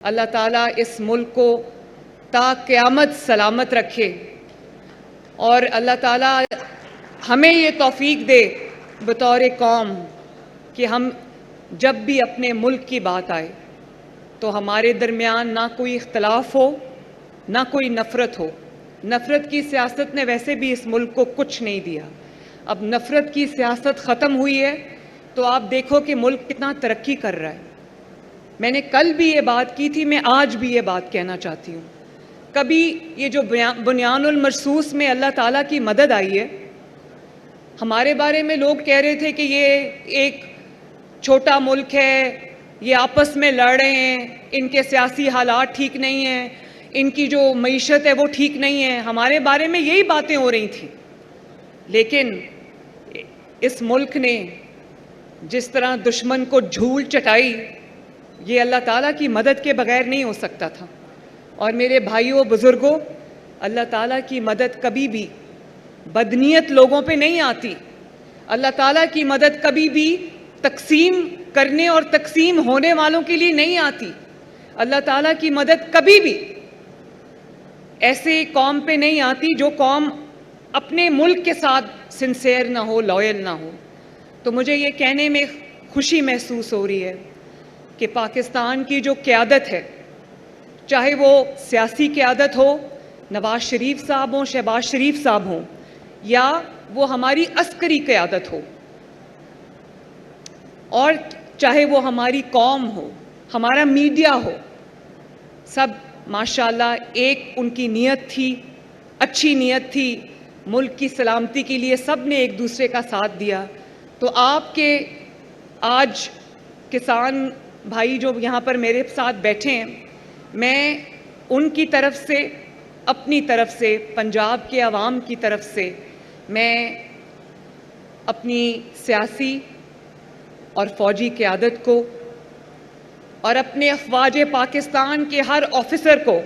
اللہ تعالیٰ اس ملک کو تا قیامت سلامت رکھے اور اللہ تعالیٰ ہمیں یہ توفیق دے بطور قوم کہ ہم جب بھی اپنے ملک کی بات آئے تو ہمارے درمیان نہ کوئی اختلاف ہو نہ کوئی نفرت ہو۔ نفرت کی سیاست نے ویسے بھی اس ملک کو کچھ نہیں دیا۔ اب نفرت کی سیاست ختم ہوئی ہے تو آپ دیکھو کہ ملک کتنا ترقی کر رہا ہے۔ میں نے کل بھی یہ بات کی تھی، میں آج بھی یہ بات کہنا چاہتی ہوں۔ کبھی یہ جو بنیان المرصوص میں اللہ تعالیٰ کی مدد آئی ہے، ہمارے بارے میں لوگ کہہ رہے تھے کہ یہ ایک چھوٹا ملک ہے، یہ آپس میں لڑ رہے ہیں، ان کے سیاسی حالات ٹھیک نہیں ہیں، ان کی جو معیشت ہے وہ ٹھیک نہیں ہے، ہمارے بارے میں یہی باتیں ہو رہی تھیں۔ لیکن اس ملک نے جس طرح دشمن کو دھول چٹائی، یہ اللہ تعالیٰ کی مدد کے بغیر نہیں ہو سکتا تھا۔ اور میرے بھائیوں بزرگوں، اللہ تعالیٰ کی مدد کبھی بھی بدنیت لوگوں پہ نہیں آتی۔ اللہ تعالیٰ کی مدد کبھی بھی تقسیم کرنے اور تقسیم ہونے والوں کے لیے نہیں آتی۔ اللہ تعالیٰ کی مدد کبھی بھی ایسے قوم پہ نہیں آتی جو قوم اپنے ملک کے ساتھ سنسیئر نہ ہو، لائل نہ ہو۔ تو مجھے یہ کہنے میں خوشی محسوس ہو رہی ہے کہ پاکستان کی جو قیادت ہے، چاہے وہ سیاسی قیادت ہو، نواز شریف صاحب ہوں، شہباز شریف صاحب ہوں، یا وہ ہماری عسکری قیادت ہو، اور چاہے وہ ہماری قوم ہو، ہمارا میڈیا ہو، سب ماشاءاللہ ایک ان کی نیت تھی، اچھی نیت تھی، ملک کی سلامتی کے لیے سب نے ایک دوسرے کا ساتھ دیا۔ تو آپ کے آج کسان بھائی جو یہاں پر میرے ساتھ بیٹھے ہیں، میں ان کی طرف سے، اپنی طرف سے، پنجاب کے عوام کی طرف سے، میں اپنی سیاسی اور فوجی قیادت کو اور اپنے افواج پاکستان کے ہر آفیسر کو،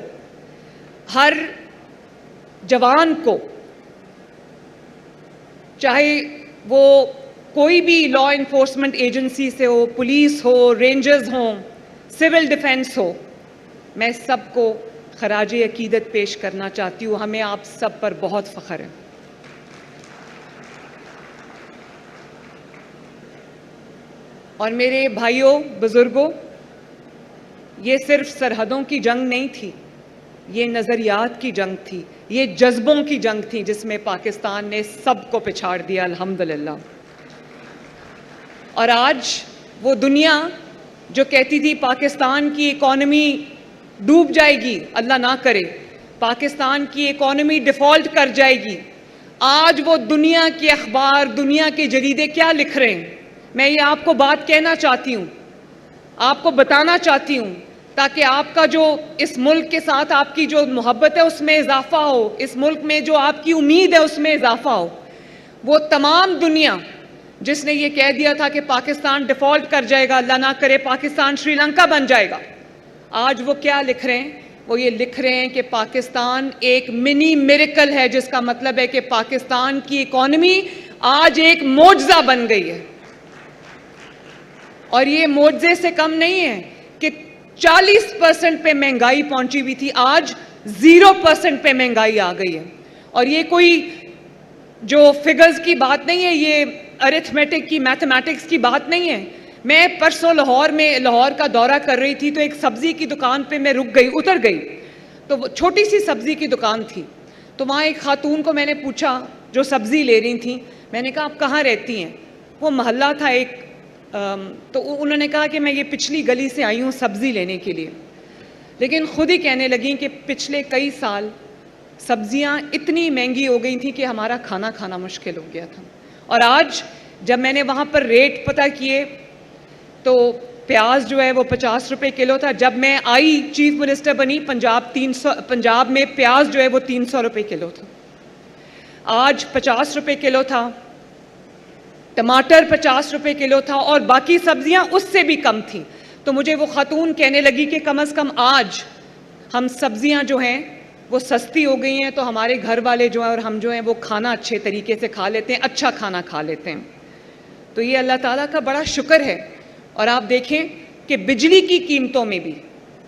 ہر جوان کو، چاہے وہ کوئی بھی لا انفورسمنٹ ایجنسی سے ہو، پولیس ہو، رینجرز ہوں، سول ڈیفنس ہو، میں سب کو خراج عقیدت پیش کرنا چاہتی ہوں۔ ہمیں آپ سب پر بہت فخر ہے۔ اور میرے بھائیوں بزرگوں، یہ صرف سرحدوں کی جنگ نہیں تھی، یہ نظریات کی جنگ تھی، یہ جذبوں کی جنگ تھی، جس میں پاکستان نے سب کو پچھاڑ دیا الحمدللہ۔ اور آج وہ دنیا جو کہتی تھی پاکستان کی اکانومی ڈوب جائے گی، اللہ نہ کرے، پاکستان کی اکانومی ڈیفالٹ کر جائے گی، آج وہ دنیا کے اخبار، دنیا کے جریدے کیا لکھ رہے ہیں؟ میں یہ آپ کو بات کہنا چاہتی ہوں، آپ کو بتانا چاہتی ہوں، تاکہ آپ کا جو اس ملک کے ساتھ آپ کی جو محبت ہے اس میں اضافہ ہو، اس ملک میں جو آپ کی امید ہے اس میں اضافہ ہو۔ وہ تمام دنیا جس نے یہ کہہ دیا تھا کہ پاکستان ڈیفالٹ کر جائے گا، اللہ نہ کرے پاکستان شری لنکا بن جائے گا، آج وہ کیا لکھ رہے ہیں؟ وہ یہ لکھ رہے ہیں کہ پاکستان ایک منی میریکل ہے، جس کا مطلب ہے کہ پاکستان کی اکانومی آج ایک معجزہ بن گئی ہے۔ اور یہ معجزے سے کم نہیں ہے کہ 40% پہ مہنگائی پہنچی ہوئی تھی، آج 0% پہ مہنگائی آ گئی ہے۔ اور یہ کوئی جو فگرز کی بات نہیں ہے، یہ ارتھمیٹک کی، میتھمیٹکس کی بات نہیں ہے۔ میں پرسوں لاہور کا دورہ کر رہی تھی، تو ایک سبزی کی دکان پہ میں رک گئی، اتر گئی، تو وہ چھوٹی سی سبزی کی دکان تھی، تو وہاں ایک خاتون کو میں نے پوچھا جو سبزی لے رہی تھیں، میں نے کہا آپ کہاں رہتی ہیں؟ وہ محلہ تھا ایک، تو انہوں نے کہا کہ میں یہ پچھلی گلی سے آئی ہوں سبزی لینے کے لیے، لیکن خود ہی کہنے لگیں کہ پچھلے کئی سال سبزیاں اتنی مہنگی ہو گئی تھیں کہ ہمارا کھانا کھانا مشکل ہو گیا تھا۔ اور آج جب میں نے وہاں پر ریٹ پتہ کیے تو پیاز جو ہے وہ 50 روپے کلو تھا، جب میں آئی چیف منسٹر بنی پنجاب میں پیاز جو ہے وہ 300 روپے کلو تھا، آج 50 روپے کلو تھا، ٹماٹر 50 روپے کلو تھا، اور باقی سبزیاں اس سے بھی کم تھیں۔ تو مجھے وہ خاتون کہنے لگی کہ کم از کم آج ہم سبزیاں جو ہیں وہ سستی ہو گئی ہیں، تو ہمارے گھر والے جو ہیں اور ہم جو ہیں وہ کھانا اچھے طریقے سے کھا لیتے ہیں، اچھا کھانا کھا لیتے ہیں۔ تو یہ اللہ تعالیٰ کا بڑا شکر ہے۔ اور آپ دیکھیں کہ بجلی کی قیمتوں میں بھی